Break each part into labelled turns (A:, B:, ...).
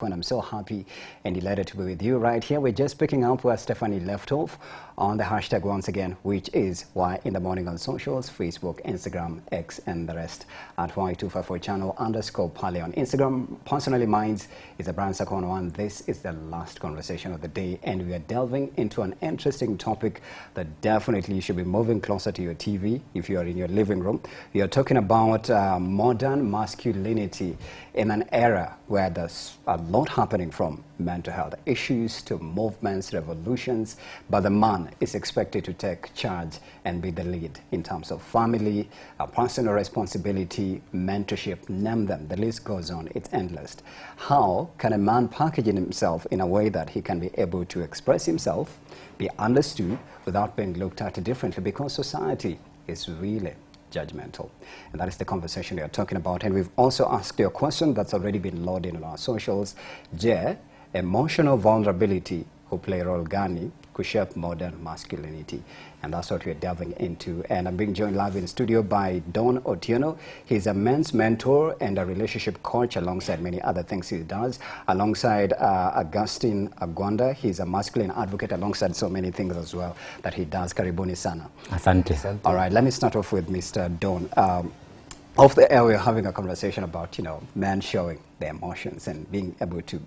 A: And I'm so happy and delighted to be with you right here. We're just picking up where Stephanie left off on the hashtag once again, which is Why in the Morning on socials, Facebook, Instagram, X, and the rest at Y254 channel _Pale on Instagram. Personally, mine is a brand second one. This is the last conversation of the day, and we are delving into an interesting topic that definitely should be moving closer to your TV if you are in your living room. We are talking about modern masculinity in an era where there's a lot happening, from mental health issues to movements, revolutions, but the man is expected to take charge and be the lead in terms of family, personal responsibility, mentorship, name them. The list goes on. It's endless. How can a man package himself in a way that he can be able to express himself, be understood without being looked at differently, because society is really judgmental? And that is the conversation we are talking about. And we've also asked you a question that's already been loaded on our socials. Emotional vulnerability who play a role gani could shape modern masculinity, and that's what we're delving into. And I'm being joined live in studio by Don Otieno. He's a men's mentor and a relationship coach, alongside many other things he does. Alongside Augustine Agwanda, he's a masculine advocate, alongside so many things as well that he does. Karibuni sana.
B: Asante.
A: All right, let me start off with Mr. Don. Off the air, we're having a conversation about, men showing their emotions and being able to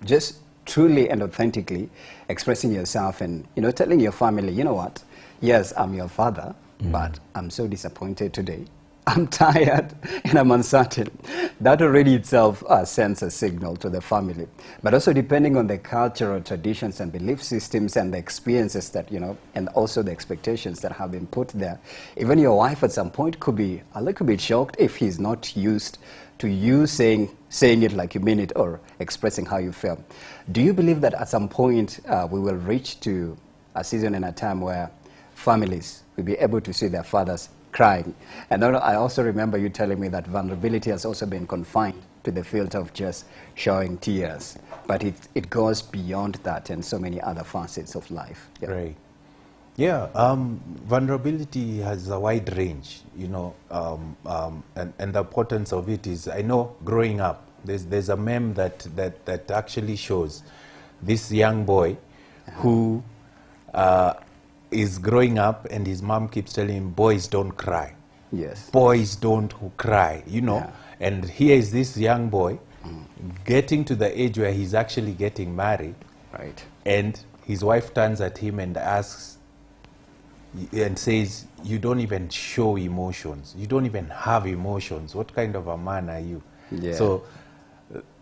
A: just truly and authentically expressing yourself and, telling your family, you know what, yes, I'm your father, but I'm so disappointed today. I'm tired and I'm uncertain. That already itself sends a signal to the family. But also, depending on the cultural traditions and belief systems and the experiences that, and also the expectations that have been put there, even your wife at some point could be a little bit shocked if he's not used to you saying it like you mean it, or expressing how you feel. Do you believe that at some point we will reach to a season and a time where families will be able to see their fathers crying? And I also remember you telling me that vulnerability has also been confined to the field of just showing tears, but it goes beyond that and so many other facets of life.
B: Yeah. Right. Yeah, vulnerability has a wide range, and the importance of it is, I know growing up, there's a meme that actually shows this young boy who is growing up, and his mom keeps telling him, boys don't cry.
A: Yes.
B: Boys don't cry,
A: Yeah.
B: And here is this young boy getting to the age where he's actually getting married.
A: Right.
B: And his wife turns at him and asks, and says, you don't even show emotions. You don't even have emotions. What kind of a man are you?
A: Yeah.
B: So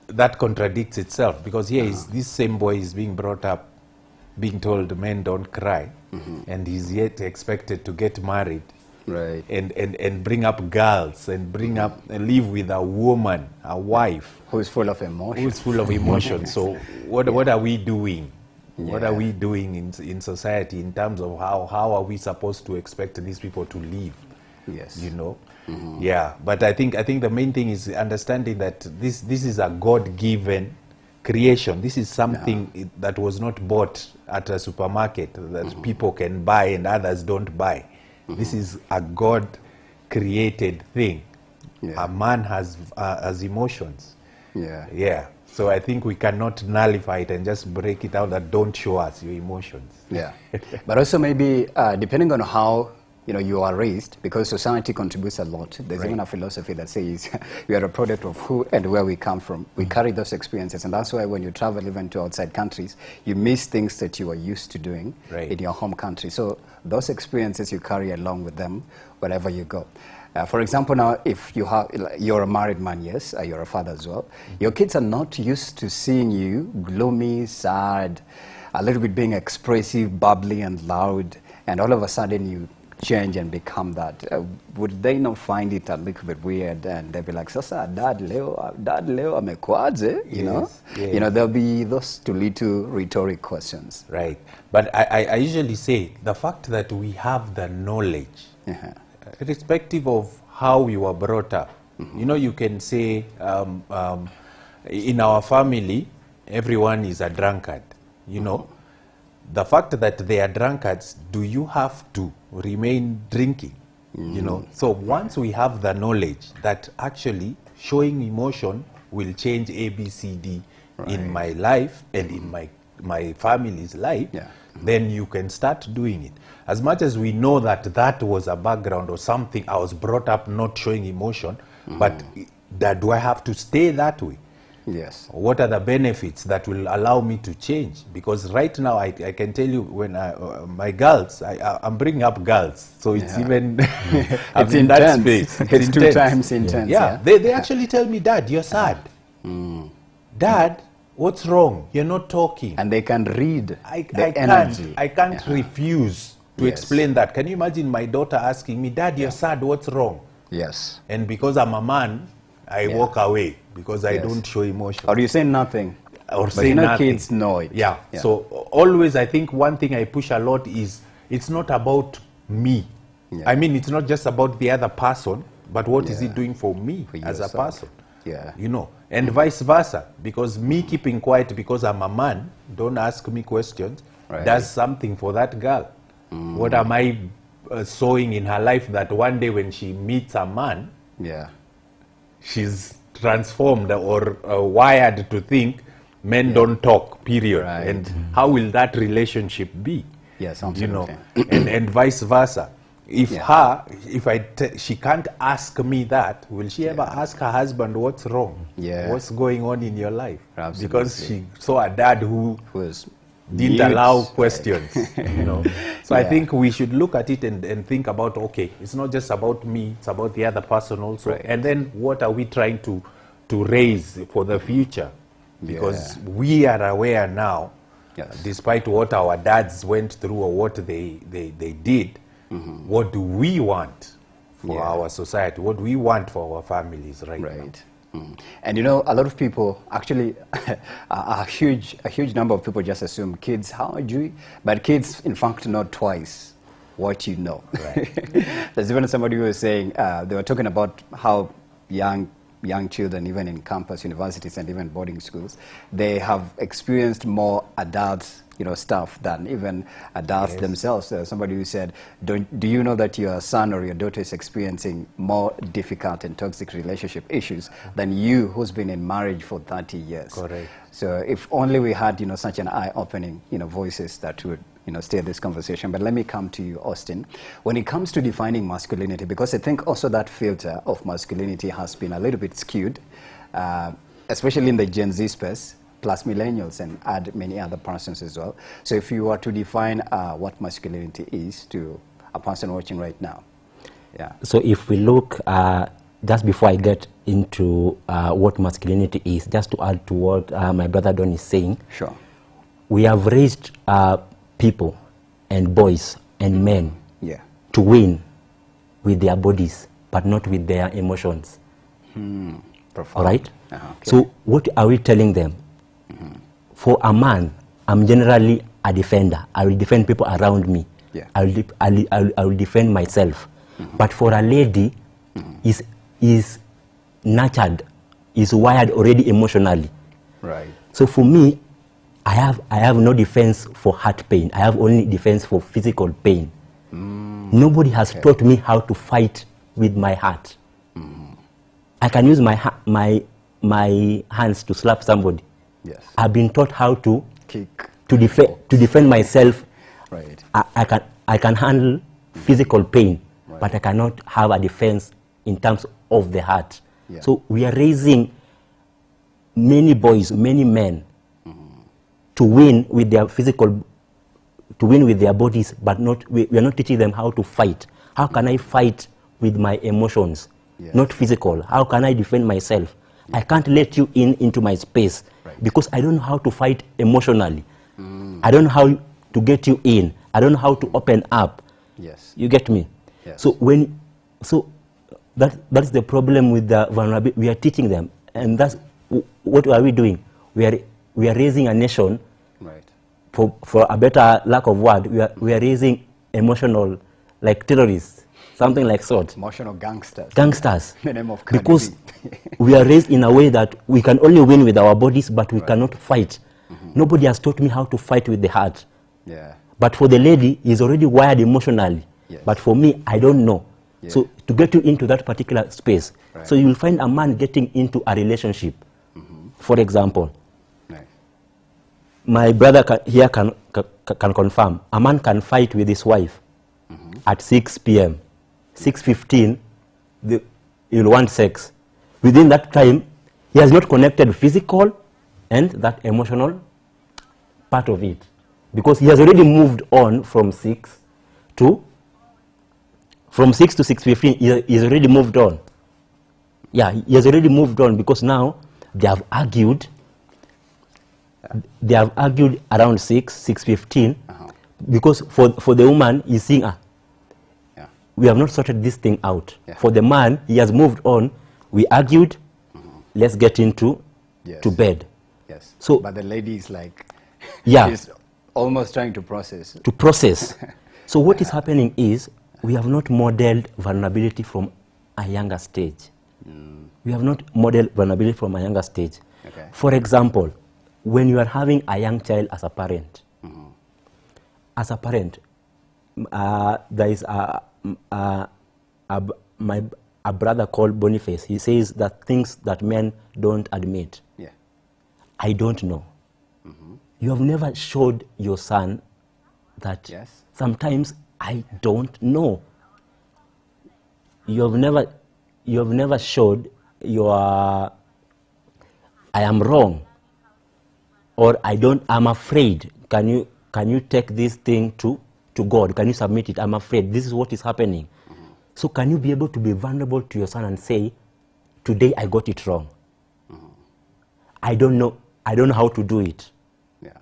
B: that contradicts itself, because here is this same boy is being brought up, being told men don't cry, and he's yet expected to get married,
A: right,
B: and bring up girls, and bring up and live with a woman, a wife
A: who's full of emotions.
B: So what are we doing? Yeah. What are we doing in society in terms of how are we supposed to expect these people to live?
A: Yes.
B: Yeah. But I think the main thing is understanding that this is a God-given creation. This is something that was not bought at a supermarket that people can buy and others don't buy. This is a God-created thing. Yeah. A man has emotions.
A: Yeah.
B: Yeah. So I think we cannot nullify it and just break it out that don't show us your emotions.
A: Yeah. But also maybe depending on how you are raised, because society contributes a lot. There's even a philosophy that says we are a product of who and where we come from. We carry those experiences, and that's why when you travel even to outside countries, you miss things that you are used to doing in your home country. So those experiences you carry along with them wherever you go. For example, now, if you're a married man, yes, you're a father as well. Your kids are not used to seeing you gloomy, sad, a little bit being expressive, bubbly, and loud, and all of a sudden you change and become that. Would they not find it a little bit weird? And they'll be like, "Sasa, dad leo amekwaje?"
B: Yes.
A: There'll be those two little rhetoric questions.
B: Right. But I usually say the fact that we have the knowledge, irrespective of how we were brought up. You can say in our family, everyone is a drunkard. The fact that they are drunkards, do you have to remain drinking? So once we have the knowledge that actually showing emotion will change A, B, C, D, in my life and in my family's life, then you can start doing it. As much as we know that that was a background or something, I was brought up not showing emotion, but do I have to stay that way?
A: Yes.
B: What are the benefits that will allow me to change? Because right now, I can tell you, when my girls, I'm bringing up girls, so it's even
A: it's in that space. It's intense. 2 times intense.
B: Yeah. They actually tell me, Dad, you're sad. Dad, what's wrong? You're not talking.
A: And they can read the energy.
B: I can't refuse to explain that. Can you imagine my daughter asking me, Dad, you're sad, what's wrong?
A: Yes.
B: And because I'm a man, I walk away because I don't show emotion.
A: Or you say nothing.
B: Or
A: but
B: say nothing.
A: Kids know it.
B: Yeah. So always, I think one thing I push a lot is it's not about me. I mean, it's not just about the other person, but what is it doing for me as a person?
A: Yeah.
B: You know, and vice versa. Because me keeping quiet because I'm a man, don't ask me questions, does something for that girl. What am I sowing in her life that one day when she meets a man, she's transformed or wired to think men don't talk, period. And how will that relationship be?
A: Yes, absolutely.
B: You know, and vice versa. If she can't ask me that, will she ever ask her husband what's wrong? What's going on in your life?
A: Absolutely.
B: Because she saw a dad who didn't
A: mute.
B: allow questions. You know, so I think we should look at it and think about, okay, it's not just about me, it's about the other person also. And then what are we trying to raise for the future? Because we are aware now, despite what our dads went through or what they did, what do we want for our society? What do we want for our families right now?
A: And you know, a lot of people actually, a huge number of people just assume kids, how do you? But kids, in fact, know twice what you know. There's even somebody who was saying, they were talking about how young children, even in campus, universities, and even boarding schools, they have experienced more adults, stuff than even adults themselves. Somebody who said, do you know that your son or your daughter is experiencing more difficult and toxic relationship issues than you, who's been in marriage for 30 years?
B: Correct.
A: So if only we had, such an eye-opening, voices that would, steer this conversation. But let me come to you, Austin. When it comes to defining masculinity, because I think also that filter of masculinity has been a little bit skewed, especially in the Gen Z space, plus millennials, and add many other persons as well. So if you were to define what masculinity is to a person watching right now.
C: So if we look, just before I get into what masculinity is, just to add to what my brother Don is saying.
A: Sure.
C: We have raised people and boys and men to win with their bodies, but not with their emotions. All right?
A: Okay.
C: So what are we telling them? For a man, I'm generally a defender. I will defend people around me. I will defend myself. But for a lady, is nurtured, is wired already emotionally.
A: Right.
C: So for me, I have no defense for heart pain. I have only defense for physical pain. Nobody has taught me how to fight with my heart. I can use my hands to slap somebody.
A: Yes.
C: I've been taught how to
A: kick,
C: to defend myself.
A: Right.
C: I can handle physical pain, but I cannot have a defense in terms of the heart. So we are raising many boys, many men to win with their to win with their bodies, but we are not teaching them how to fight. How can I fight with my emotions? Not physical. How can I defend myself? I can't let you into my space because I don't know how to fight emotionally. I don't know how to get you in. I don't know how to open up.
A: Yes.
C: You get me?
A: Yes.
C: So that's the problem with the vulnerability. We are teaching them, and that's what are we doing? We are raising a nation.
A: Right.
C: For a better lack of word, we are raising emotional, like terrorists, something like sort.
A: Emotional gangsters.
C: Gangsters.
A: The name of
C: because we are raised in a way that we can only win with our bodies, but we cannot fight. Nobody has taught me how to fight with the heart. But for the lady, he's already wired emotionally. But for me, I don't know. So to get you into that particular space, so you will find a man getting into a relationship, for example. my brother can confirm. A man can fight with his wife at 6 p.m. 6:15, he'll want sex. Within that time, he has not connected physical and that emotional part of it, because he has already moved on from 6 to 6:15. He has already moved on. Yeah, he has already moved on, because now they have argued. They have argued around 6:15, because for the woman, he's saying, we have not sorted this thing out. Yeah. For the man, he has moved on. We argued. Let's get into to bed.
A: Yes.
C: So,
A: but the lady is like,
C: yeah,
A: she's almost trying to process.
C: To process. So what is happening is we have not modeled vulnerability from a younger stage. We have not modeled vulnerability from a younger stage.
A: Okay.
C: For example, when you are having a young child as a parent, there is a brother called Boniface. He says that things that men don't admit.
A: Yeah.
C: I don't know. You have never showed your son that sometimes I don't know. You have never showed your I am wrong, or I'm afraid. Can you take this thing to God? Can you submit it? I'm afraid. This is what is happening. So can you be able to be vulnerable to your son and say, today I got it wrong. I don't know how to do it.
A: Yeah.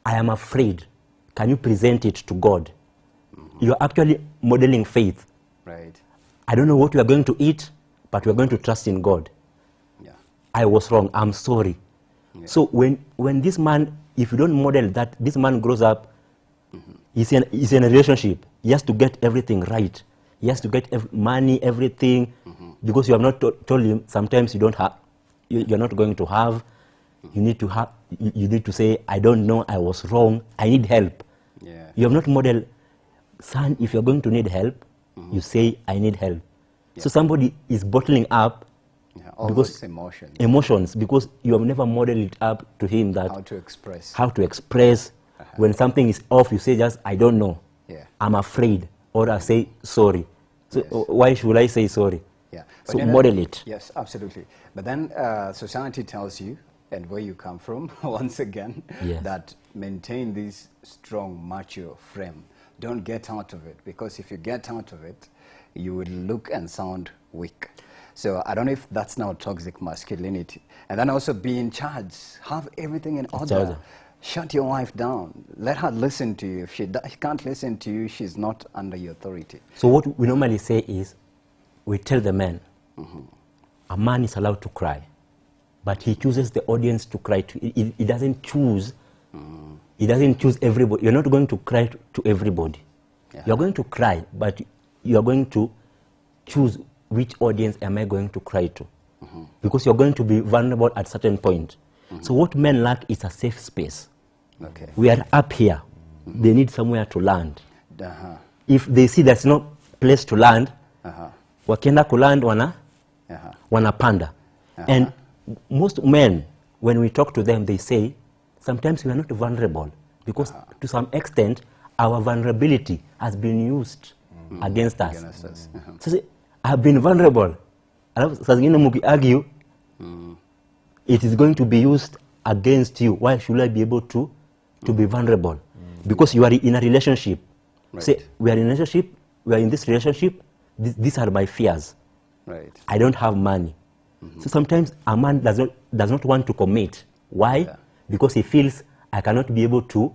C: I am afraid. Can you present it to God? You're actually modeling faith.
A: Right.
C: I don't know what we are going to eat, but we are going to trust in God.
A: Yeah.
C: I was wrong. I'm sorry. Yeah. So when this man, if you don't model that, this man grows up, he's in a relationship. He has to get everything right. He has to get money, everything, because you have not told him. Sometimes you don't have. You're not going to have. You need to have. You need to say, I don't know. I was wrong. I need help.
A: Yeah.
C: You have not modeled, son. If you're going to need help, you say, I need help. Yeah. So somebody is bottling up.
A: All those emotions.
C: Emotions, because you have never modeled it up to him that how to express. When something is off, you say just, I don't know. Yeah. I'm afraid. Or I say sorry. So why should I say sorry?
A: Yeah.
C: So model it.
A: Yes, absolutely. But then society tells you, and where you come from, once again, that maintain this strong, mature frame. Don't get out of it, because if you get out of it, you will look and sound weak. So I don't know if that's now toxic masculinity. And then also be in charge, have everything in order. Shut your wife down. Let her listen to you. If she can't listen to you, she's not under your authority.
C: So what we normally say is, we tell the man, a man is allowed to cry, but he chooses the audience to cry to. He doesn't choose. He doesn't choose everybody. You're not going to cry to everybody. You're going to cry, but you're going to choose which audience am I going to cry to, because you're going to be vulnerable at a certain point. So what men lack is a safe space.
A: Okay.
C: We are up here. They need somewhere to land. If they see there's no place to land, wakienda kuland wanapanda. And most men, when we talk to them, they say, sometimes we are not vulnerable, because to some extent, our vulnerability has been used against us. So say, I've been vulnerable. Alafu argue, it is going to be used against you. Why should I be able to be vulnerable? Because you are in a relationship. Right. Say, we are in a relationship, we are in this relationship, these are my fears.
A: Right.
C: I don't have money. So sometimes a man does not want to commit. Why? Yeah. Because he feels, I cannot be able to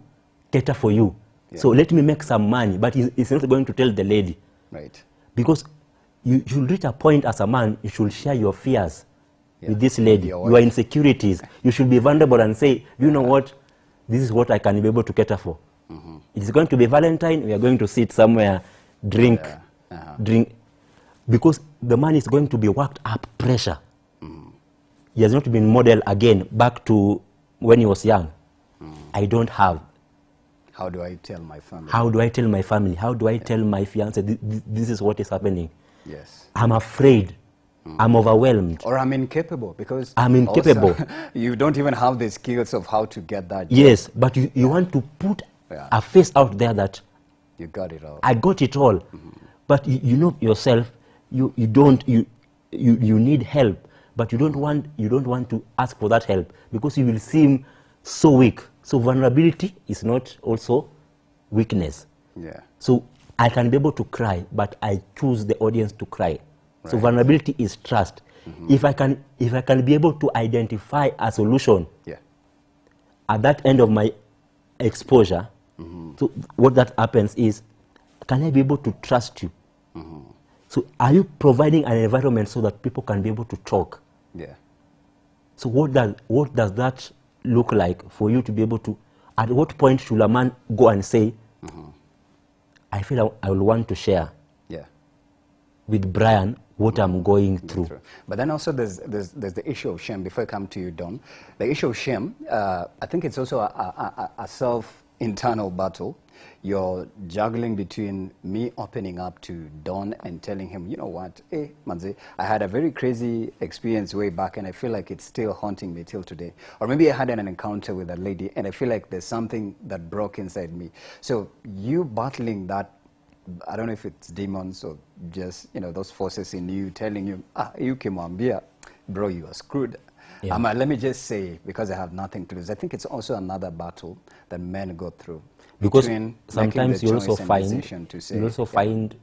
C: cater for you. Yeah. So let me make some money, but he's not going to tell the lady.
A: Right.
C: Because you should reach a point as a man, you should share your fears with this lady, your insecurities. You should be vulnerable and say, you know what, this is what I can be able to cater for. It's going to be Valentine, we are going to sit somewhere, drink, because the man is going to be worked up pressure. He has not been modeled again back to when he was young. I don't have.
A: How do I tell my family?
C: How do I tell my family? How do I tell my fiance, this is what is happening?
A: Yes.
C: I'm afraid. I'm overwhelmed.
A: Or I'm incapable, because
C: I'm incapable.
A: also, you don't even have the skills of how to get that job.
C: Yes, but you want to put a face out there that
A: you got it all.
C: I got it all. But you know yourself, you need help, but you don't want to ask for that help because you will seem so weak. So vulnerability is not also weakness.
A: Yeah.
C: So I can be able to cry, but I choose the audience to cry. So vulnerability is trust. If I can be able to identify a solution at that end of my exposure, so what that happens is, can I be able to trust you? So are you providing an environment so that people can be able to talk?
A: Yeah.
C: So what does that look like for you to be able to, at what point should a man go and say, I feel I will want to share with Brian what I'm going through.
A: But then also there's the issue of shame. Before I come to you, Don, the issue of shame, I think it's also a self-internal battle. You're juggling between me opening up to Don and telling him, you know what, hey, Manzi, I had a very crazy experience way back and I feel like it's still haunting me till today. Or maybe I had an encounter with a lady and I feel like there's something that broke inside me. So you battling that, I don't know if it's demons or just, you know, those forces in you telling you, you Kimwambia, bro, you are screwed.
C: Yeah.
A: Let me just say, because I have nothing to lose, I think it's also another battle that men go through.
C: Because sometimes you also find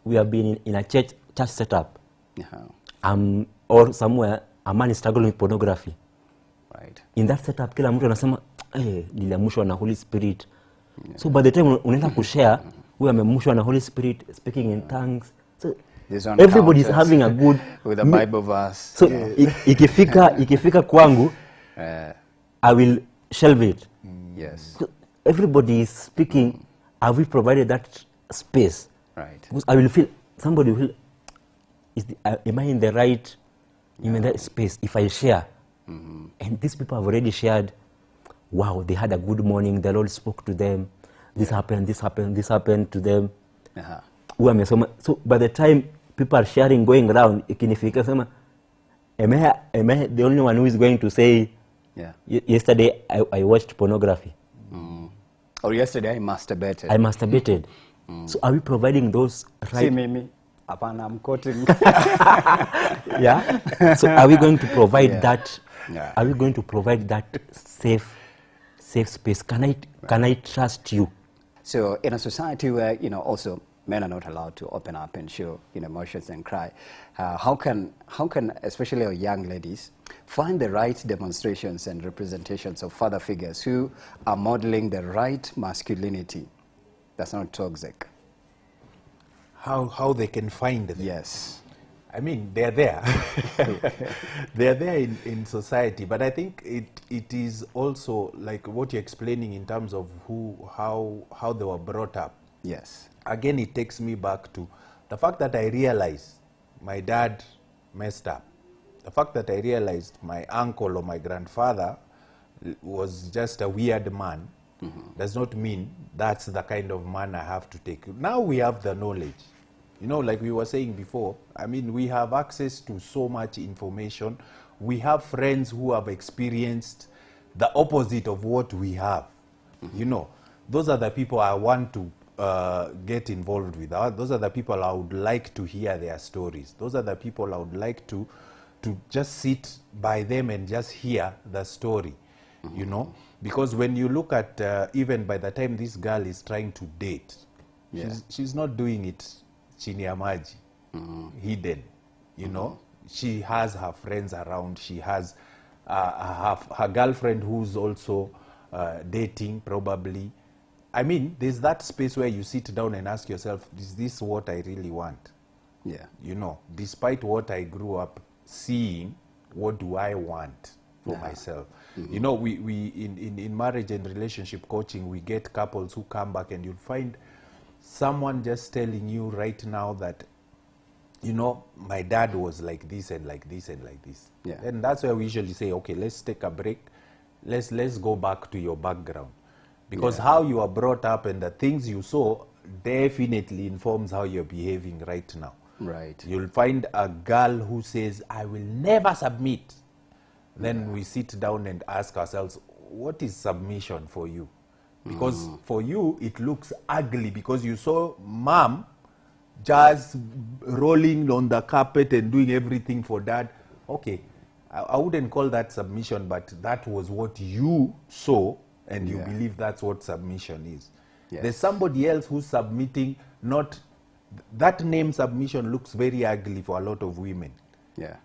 C: we have been in a church setup, or somewhere a man is struggling with pornography.
A: Right.
C: In that setup, kila mtu anasema, niliamshwa na Holy Spirit. So by the time unaenda kushare, we ameamshwa na Holy Spirit, speaking in tongues. So everybody is having a good
A: with a Bible verse.
C: So ikifika kwangu, I will shelve it.
A: Yes.
C: So everybody is speaking. Have we provided that space?
A: Right.
C: Because I will feel, somebody will, am I in the right, in that space if I share? And these people have already shared, wow, they had a good morning, the Lord spoke to them, this happened to them. So by the time people are sharing, going around, am I the only one who is going to say, yesterday I watched pornography?
A: Or yesterday I masturbated.
C: So are we providing those right?
A: See me. I'm quoting.
C: So are we going to provide that? Are we going to provide that safe space? Can I trust you?
A: So in a society where, you know, also men are not allowed to open up and show, you know, emotions and cry, how can especially our young ladies find the right demonstrations and representations of father figures who are modeling the right masculinity that's not toxic?
B: How they can find them?
A: Yes.
B: I mean, they're there. They're there in society, but I think it is also like what you're explaining in terms of how they were brought up.
A: Yes.
B: Again, it takes me back to the fact that I realized my dad messed up. The fact that I realized my uncle or my grandfather was just a weird man does not mean that's the kind of man I have to take. Now we have the knowledge. You know, like we were saying before, I mean, we have access to so much information. We have friends who have experienced the opposite of what we have. You know, those are the people I want to get involved with. Those are the people I would like to hear their stories. Those are the people I would like to just sit by them and just hear the story, you know. Because when you look at, even by the time this girl is trying to date, she's not doing it chini ya maji, hidden, you know. She has her friends around. She has her girlfriend who's also dating, probably. I mean, there's that space where you sit down and ask yourself, is this what I really want?
A: Yeah.
B: You know, despite what I grew up seeing, what do I want for myself? You know, we in marriage and relationship coaching, we get couples who come back and you'll find someone just telling you right now that, you know, my dad was like this and like this and like this.
A: Yeah.
B: And that's where we usually say, okay, let's take a break. Let's go back to your background. Because how you are brought up and the things you saw definitely informs how you're behaving right now.
A: Right.
B: You'll find a girl who says, I will never submit. Then we sit down and ask ourselves, what is submission for you? Because for you, it looks ugly because you saw mom just rolling on the carpet and doing everything for dad. Okay, I wouldn't call that submission, but that was what you saw, and you believe that's what submission is.
A: Yes.
B: There's somebody else who's submitting, not that name submission looks very ugly for a lot of women.
A: Yeah.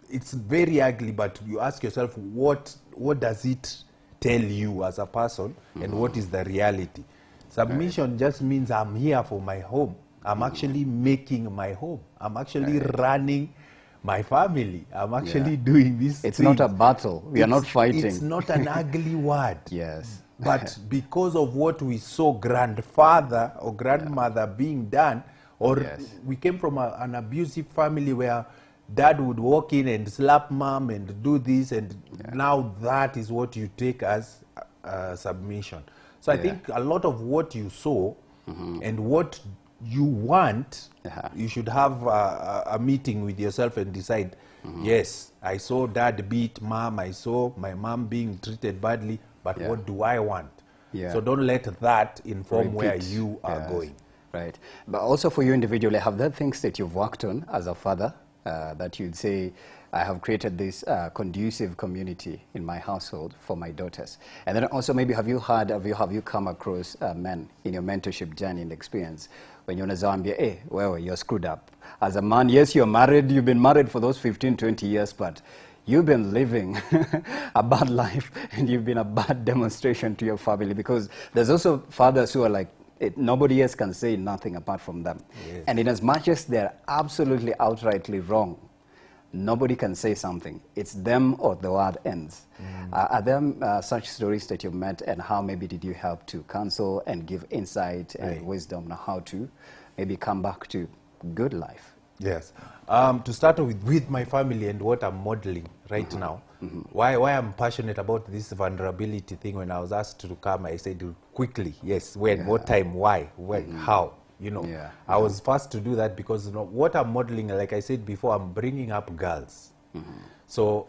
B: It's very ugly, but you ask yourself, what does it tell you as a person, and what is the reality? Submission just means I'm here for my home. I'm actually making my home. I'm actually running my family. I'm actually doing this.
A: It's
B: thing.
A: not a battle. We are not fighting.
B: It's not an ugly word.
A: Yes.
B: But because of what we saw grandfather or grandmother being done, or we came from an abusive family where dad would walk in and slap mom and do this, and now that is what you take as submission. So I think a lot of what you saw and what you want, you should have a meeting with yourself and decide, yes, I saw dad beat mom, I saw my mom being treated badly, but what do I want? So don't let that inform where you are going.
A: Right. But also for you individually, have there things that you've worked on as a father that you'd say, I have created this conducive community in my household for my daughters? And then also maybe have you come across men in your mentorship journey and experience when you're in a Zambia, hey, well, you're screwed up. As a man, yes, you're married, you've been married for those 15, 20 years, but you've been living a bad life, and you've been a bad demonstration to your family, because there's also fathers who are like, nobody else can say nothing apart from them. Yes. And in as much as they're absolutely outrightly wrong, nobody can say something. It's them or the world ends. Are there such stories that you've met, and how maybe did you help to counsel and give insight and wisdom on how to maybe come back to good life?
B: Yes. To start with my family and what I'm modeling right now, why I'm passionate about this vulnerability thing, when I was asked to come, I said quickly, yes, when, what time, why, when, how, you know. I was first to do that because, you know, what I'm modeling, like I said before, I'm bringing up girls. So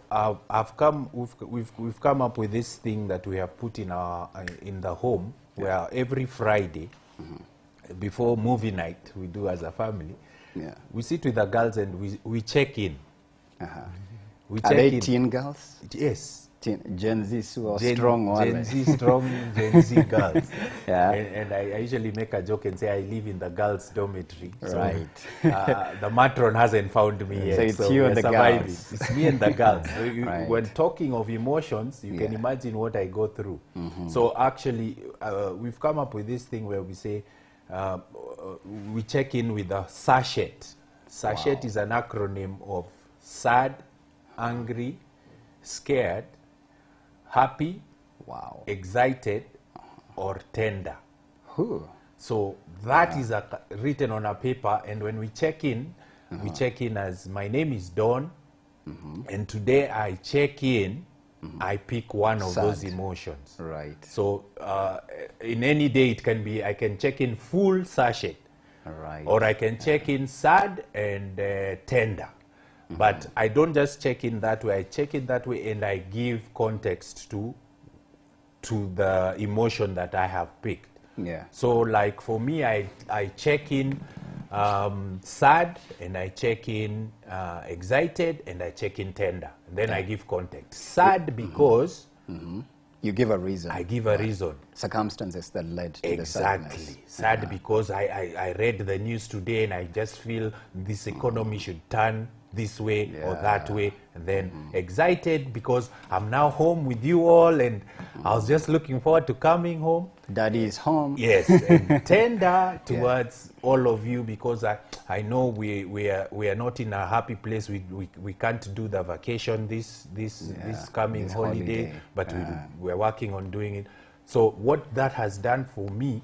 B: we've come up with this thing that we have put in the home, where every Friday, before movie night, we do as a family, we sit with the girls and we check in. We check
A: Are they
B: in.
A: teen girls?
B: Yes.
A: Gen Z strong one.
B: Gen Z strong, Gen Z girls. And I usually make a joke and say I live in the girls' dormitory.
A: Right.
B: So, the matron hasn't found me yet.
A: So it's you and the
B: surviving.
A: girls.
B: It's me and the girls. So when talking of emotions, you can imagine what I go through. So actually, we've come up with this thing where we say, we check in with a sachet. Sachet is an acronym of sad, angry, scared, happy, excited, or tender. So that is written on a paper, and when we check in, we check in as, my name is Don, and today I check in, I pick one of those emotions.
A: Right.
B: So in any day it can be, I can check in full sachet, or I can check in sad and tender. But I don't just check in that way. I check in that way, and I give context to the emotion that I have picked. So like for me, I check in sad, and I check in excited, and I check in tender. And then I give context. Sad because
A: you give a reason.
B: I give a reason.
A: Circumstances that led to the sadness.
B: Exactly. Sad because I read the news today, and I just feel this economy should turn this way or that way. And then excited because I'm now home with you all, and I was just looking forward to coming home.
A: Daddy is home.
B: Yes. And tender towards all of you, because I know we are not in a happy place. We can't do the vacation this coming holiday, but we're working on doing it. So what that has done for me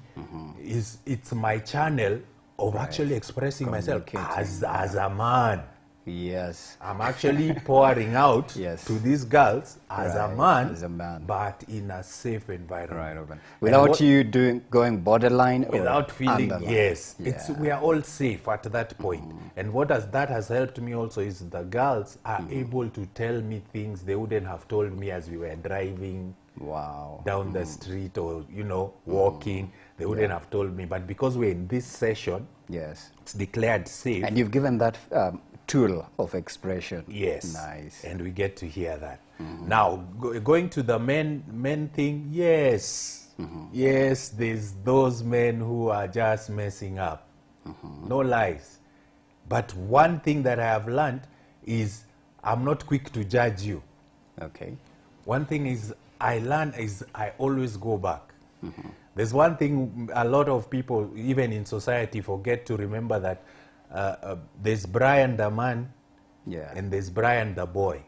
B: is, it's my channel of actually expressing myself as a man.
A: Yes.
B: I'm actually pouring out
A: Yes.
B: to these girls as a
A: Right,
B: man,
A: as a man.
B: but in a safe environment.
A: Right, Ruben. Without you going borderline
B: Without
A: or
B: feeling,
A: underline.
B: yes,
A: Yeah.
B: we are all safe at that point. And that has helped me also is the girls are able to tell me things they wouldn't have told me as we were driving
A: Wow.
B: down the street or, walking. They wouldn't have told me. But because we're in this session,
A: Yes.
B: it's declared safe.
A: And you've given that tool of expression.
B: Yes.
A: Nice.
B: And we get to hear that. Now, going to the men thing, yes. Yes, there's those men who are just messing up. No lies. But one thing that I have learned is I'm not quick to judge you.
A: Okay.
B: One thing is I learn is I always go back. There's one thing a lot of people, even in society, forget to remember that there's Brian the man,
A: Yeah.
B: and there's Brian the boy.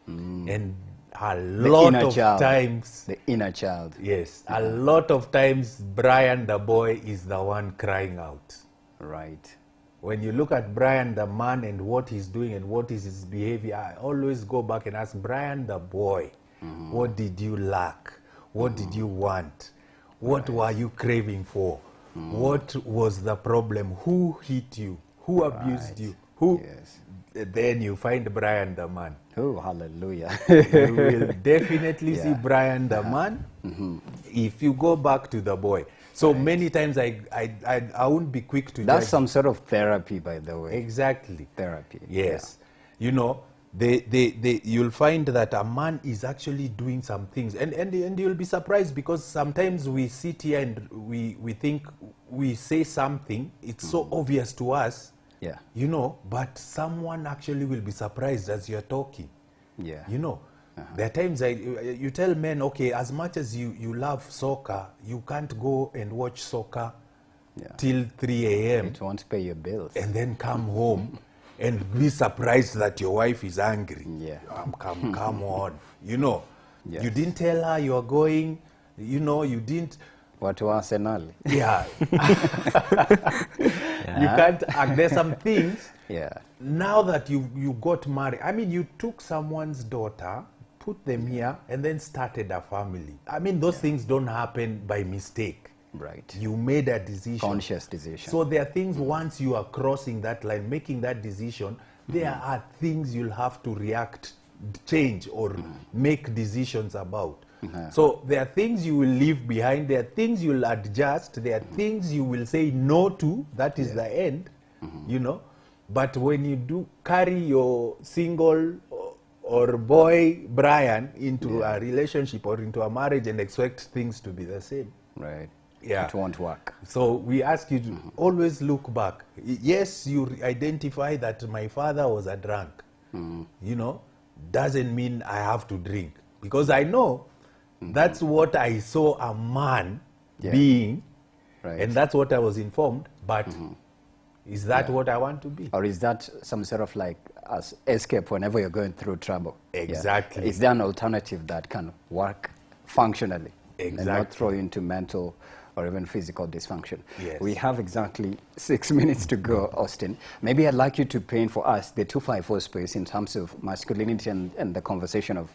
B: And a lot of times,
A: the inner child.
B: yes, a lot of times Brian the boy is the one crying out.
A: Right.
B: When you look at Brian the man and what he's doing and what is his behavior, I always go back and ask Brian the boy, what did you lack? What did you want? What were you craving for? What was the problem? Who hit you? Who abused you? Who?
A: Yes.
B: Then you find Brian the man.
A: Oh, hallelujah.
B: You will definitely see Brian the man if you go back to the boy. So many times I won't be quick to
A: That's
B: judge.
A: some sort of therapy, by the way.
B: Exactly.
A: Therapy.
B: Yes. You know, you'll find that a man is actually doing some things. And you'll be surprised because sometimes we sit here and we think we say something, it's so obvious to us.
A: Yeah.
B: You know, but someone actually will be surprised as you're talking.
A: Yeah.
B: You know, there are times you tell men, okay, as much as you love soccer, you can't go and watch soccer till 3 a.m.
A: It won't pay your bills.
B: and then come home and be surprised that your wife is angry.
A: Yeah.
B: Come on. You know,
A: Yes.
B: you didn't tell her you are going, you know, you didn't.
A: What to Arsenal?
B: Yeah. You can't, there's some things.
A: Yeah.
B: Now that you got married, I mean, you took someone's daughter, put them here, and then started a family. I mean, those things don't happen by mistake.
A: Right.
B: You made a decision.
A: Conscious decision.
B: So there are things once you are crossing that line, making that decision, there are things you'll have to react, change, or make decisions about. So there are things you will leave behind, there are things you'll adjust, there are things you will say no to, that is the end, you know. But when you do carry your single or boy Brian into a relationship or into a marriage and expect things to be the same.
A: Right.
B: Yeah.
A: It won't work.
B: So we ask you to always look back. Yes, you identify that my father was a drunk. You know, doesn't mean I have to drink. Because I know that's what I saw a man being.
A: Right.
B: And that's what I was informed. But is that what I want to be?
A: Or is that some sort of like escape whenever you're going through trouble?
B: Exactly.
A: Yeah. Is there an alternative that can work functionally and not
B: Exactly.
A: throw you into mental or even physical dysfunction?
B: Yes.
A: We have exactly 6 minutes to go, Austin. Maybe I'd like you to paint for us the 254 space in terms of masculinity and the conversation of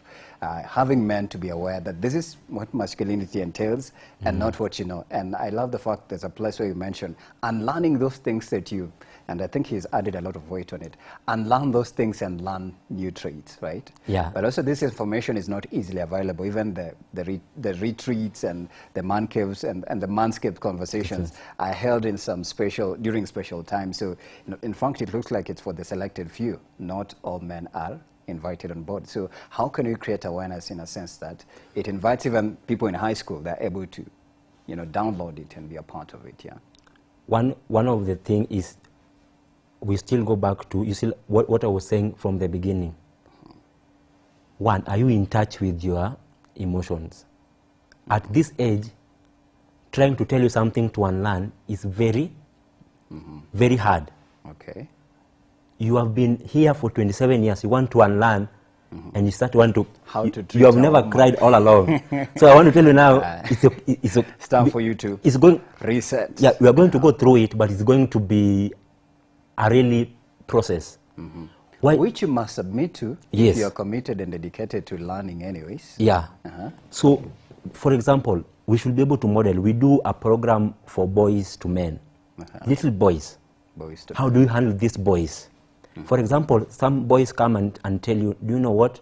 A: having men to be aware that this is what masculinity entails and not what you know. And I love the fact there's a place where you mentioned unlearning those things that you, and I think he's added a lot of weight on it, unlearn those things and learn new traits, right?
C: Yeah.
A: But also this information is not easily available. Even the retreats and the man caves and the manscaped conversations are held in some during special times. So in fact, it looks like it's for the selected few. Not all men are invited on board. So how can we create awareness in a sense that it invites even people in high school that are able to, download it and be a part of it? Yeah.
C: One of the things is we still go back to what I was saying from the beginning. One, are you in touch with your emotions? At this age, trying to tell you something to unlearn is very, very hard.
A: Okay.
C: You have been here for 27 years, you want to unlearn, and you start to want to...
A: How to treat
C: you have
A: a
C: never
A: woman.
C: cried all along. So I want to tell you now, it's
A: time for you to
C: it's going,
A: reset.
C: Yeah, we are going to go through it, but it's going to be a really process. Why?
A: Which you must submit to
C: Yes.
A: if you are committed and dedicated to learning anyways.
C: Yeah. So, for example, we should be able to model. We do a program for boys to men, little boys.
A: Boys to
C: How do you handle these boys? For example, some boys come and tell you, do you know what?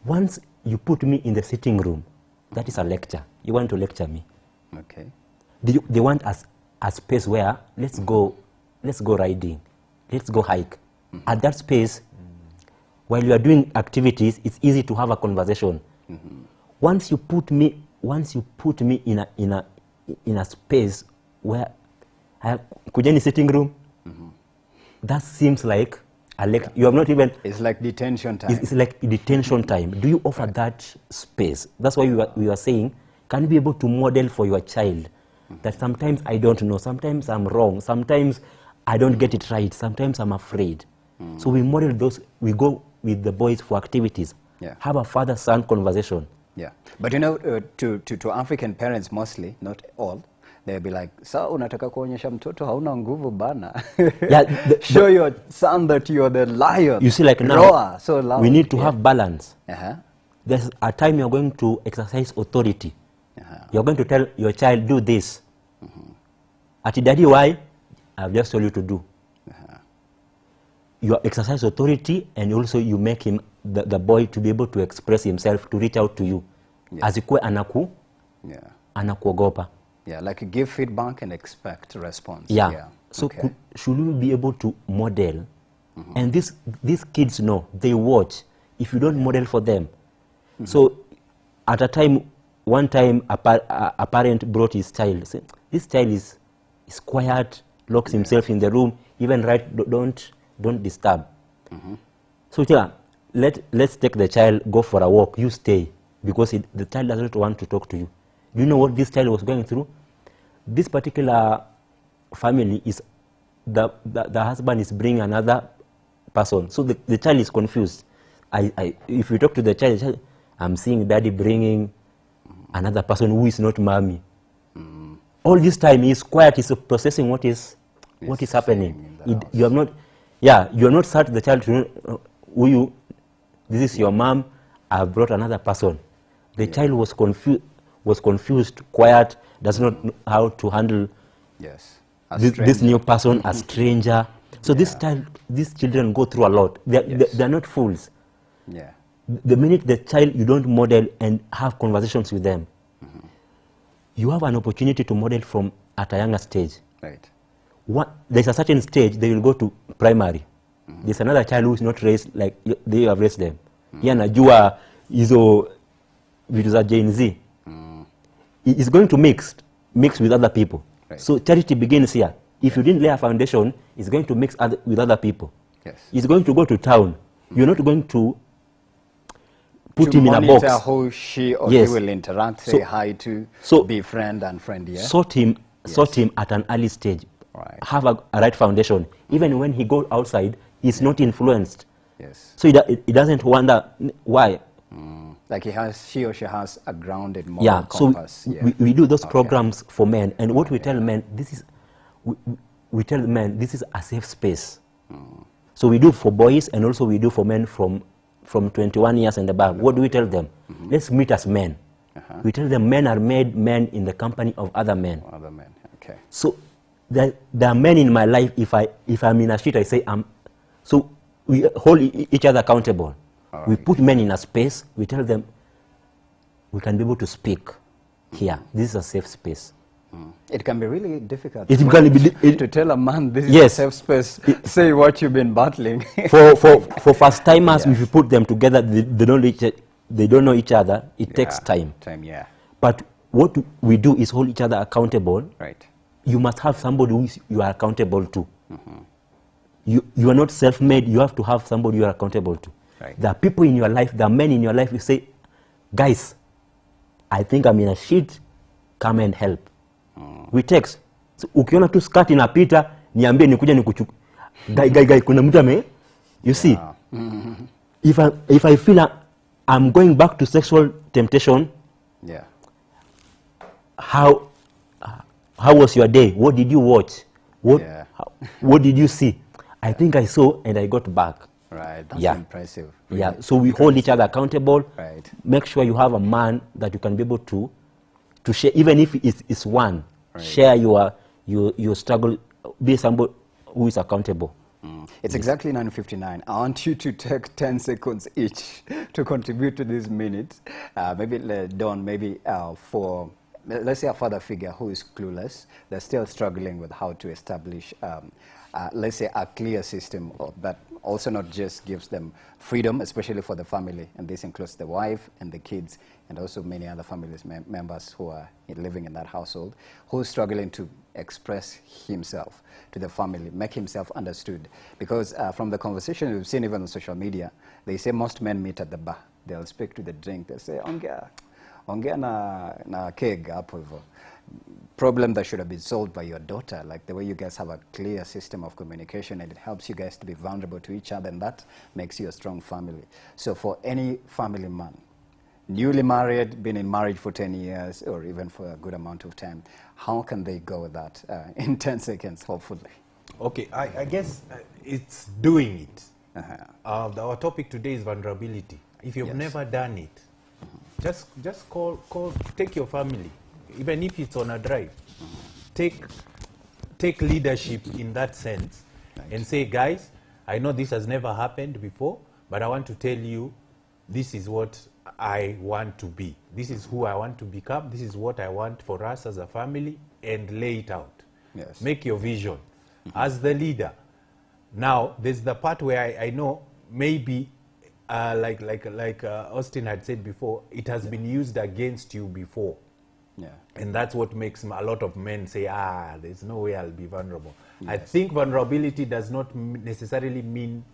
C: Once you put me in the sitting room, that is a lecture. You want to lecture me.
A: Okay.
C: They want a space where let's go riding, let's go hike. At that space, while you are doing activities, it's easy to have a conversation. Once you put me in a space where kujeni sitting room, that seems like you have not even.
A: It's like detention time.
C: It's like detention time. Do you offer that space? That's why we are saying, can you be able to model for your child that sometimes I don't know, sometimes I'm wrong, sometimes I don't get it right, sometimes I'm afraid. So we model those. We go with the boys for activities. Have a father-son conversation.
A: Yeah, but you know, to African parents mostly, not all, they'll be like, "Sa unataka kuonyesha mtoto hauna nguvu bana." Show your son that you're the lion.
C: You see, like now,
A: roar, so loud.
C: We need to have balance.
A: Uh-huh.
C: There's a time you're going to exercise authority. You're going to tell your child, do this. Ati daddy, why? I've just told you to do. You exercise authority, and also you make him, the boy, to be able to express himself, to reach out to you. Azikwe anakuogopa.
A: Yeah, like give feedback and expect response.
C: Yeah. So should we be able to model? And these kids know, they watch. If you don't model for them. So at one time, a parent brought his child. Said, this child is quiet, locks himself in the room, even don't disturb. So let's take the child, go for a walk, you stay, because the child doesn't want to talk to you. Do you know what this child was going through? This particular family is, the husband is bringing another person. So the child is confused. If you talk to the child, I'm seeing daddy bringing another person who is not mommy. All this time he's quiet, he's processing what is happening. You are not sat the child to know this is your mom, I've brought another person. The child was confused, quiet, does not know how to handle this new person, a stranger. So these children go through a lot. They're not fools.
A: Yeah.
C: The minute the child, you don't model and have conversations with them, you have an opportunity to model from at a younger stage.
A: Right.
C: There's a certain stage they will go to primary. There's another child who is not raised like they have raised them. Yeye anajua hizo vitu za Gen Z. He's going to mix with other people. Right. So charity begins here. If you didn't lay a foundation, he's going to mix with other people.
A: Yes.
C: He's going to go to town. You're not going to put him in a box.
A: How she or he will interact, say hi to, be friend and friend. Yeah.
C: Sort him at an early stage.
A: Right.
C: Have a right foundation. Even when he goes outside, he's not influenced.
A: Yes.
C: So he doesn't wonder why.
A: Like she or she has a grounded moral compass.
C: So we do those programs for men, and what we tell men, we tell men this is a safe space. So we do for boys, and also we do for men from 21 years and above. What do we tell them? Let's meet as men. We tell them men are made men in the company of other men.
A: Other men, okay.
C: So there are men in my life. If I'm in a shit, I say so we hold each other accountable. Right. We put men in a space. We tell them we can be able to speak here. This is a safe space.
A: It can be really difficult.
C: To
A: tell a man this is a safe space. Say what you've been battling.
C: for first timers, if you put them together, they don't know each other. It takes time. But what we do is hold each other accountable.
A: Right.
C: You must have somebody who you are accountable to. You are not self-made. You have to have somebody you are accountable to. Right. There are people in your life, there are men in your life, you say, guys, I think I'm in a shit, come and help. We text. So, ukiona tu skirt inapita, niambie nikuja nikuchukua. Guy, kuna mtu you see, if I feel I'm going back to sexual temptation, how was your day? What did you watch? What did you see? I think I saw and I got back.
A: Right, that's
C: Yeah.
A: impressive.
C: Yeah,
A: Really.
C: so we hold each other accountable.
A: Right.
C: Make sure you have a man that you can be able to share, even if it's one.
A: Right.
C: Share your struggle. Be somebody who is accountable.
A: It's exactly 9:59. I want you to take 10 seconds each to contribute to this minute. Maybe Don, maybe for, let's say, a father figure who is clueless, they're still struggling with how to establish, let's say, a clear system that also not just gives them freedom, especially for the family, and this includes the wife and the kids, and also many other families members who are living in that household, who's struggling to express himself to the family, make himself understood. Because from the conversation we've seen even on social media, they say most men meet at the bar. They'll speak to the drink. They'll say, ongea na keg hapo hivyo. Problem that should have been solved by your daughter, like the way you guys have a clear system of communication, and it helps you guys to be vulnerable to each other, and that makes you a strong family. So for any family man, newly married, been in marriage for 10 years, or even for a good amount of time, how can they go with that in 10 seconds, hopefully?
B: Okay, I guess it's doing it. Our topic today is vulnerability. If you've never done it, just call, take your family, even if it's on a drive. Take leadership in that sense, and say, guys, I know this has never happened before, but I want to tell you, this is what I want to be. This is who I want to become. This is what I want for us as a family, and lay it out.
A: Yes.
B: Make your vision as the leader. Now, there's the part where I know maybe, like Austin had said before, it has been used against you before.
A: Yeah.
B: And that's what makes a lot of men say, there's no way I'll be vulnerable. Yes. I think vulnerability does not necessarily mean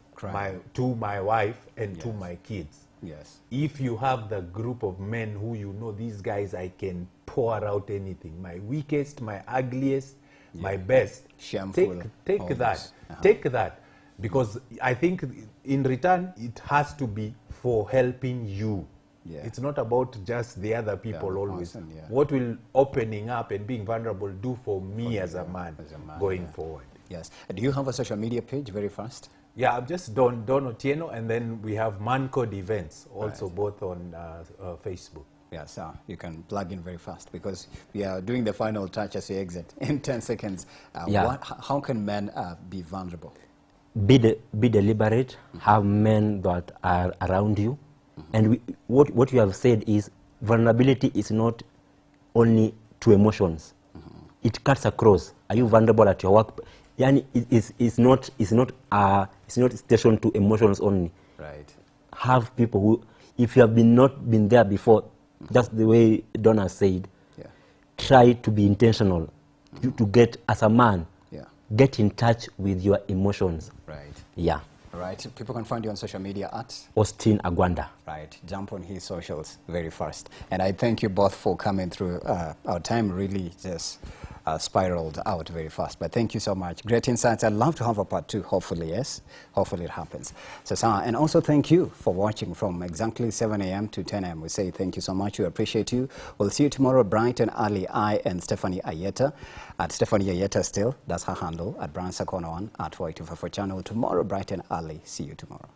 B: to my wife and to my kids.
A: Yes.
B: If you have the group of men who you know, these guys, I can pour out anything, my weakest, my ugliest, my best.
A: Shameful.
B: Take that. Take that. Because I think in return, it has to be for helping you. Yeah. It's not about just the other people always. Person, What will opening up and being vulnerable do for me as a man going forward?
A: Yes. Do you have a social media page very fast?
B: Yeah, I'm just Don Otieno, and then we have Man Code Events, also both on Facebook.
A: Yeah, so you can plug in very fast because we are doing the final touch as we exit in 10 seconds. How can men be vulnerable?
C: Be deliberate, have men that are around you. And what you have said is vulnerability is not only to emotions. It cuts across. Are you vulnerable at your work? Yani it's not stationed to emotions only. Right. Have people who, if you have not been there before, just the way Donna said, try to be intentional. To get, as a man, get in touch with your emotions. Right. Yeah.
A: Right. People can find you on social media at
C: Austin Agwanda.
A: Right. Jump on his socials very fast. And I thank you both for coming through. Our time really just spiraled out very fast. But thank you so much. Great insights. I'd love to have a part 2, hopefully, yes. Hopefully it happens. So, and also thank you for watching from exactly 7 a.m. to 10 a.m. We say thank you so much. We appreciate you. We'll see you tomorrow bright and early. I and Stephanie Ayeta. At Stephanie Ayeta still. That's her handle. At Brian Sakona 1 at Y254 channel. Tomorrow bright and early. See you tomorrow.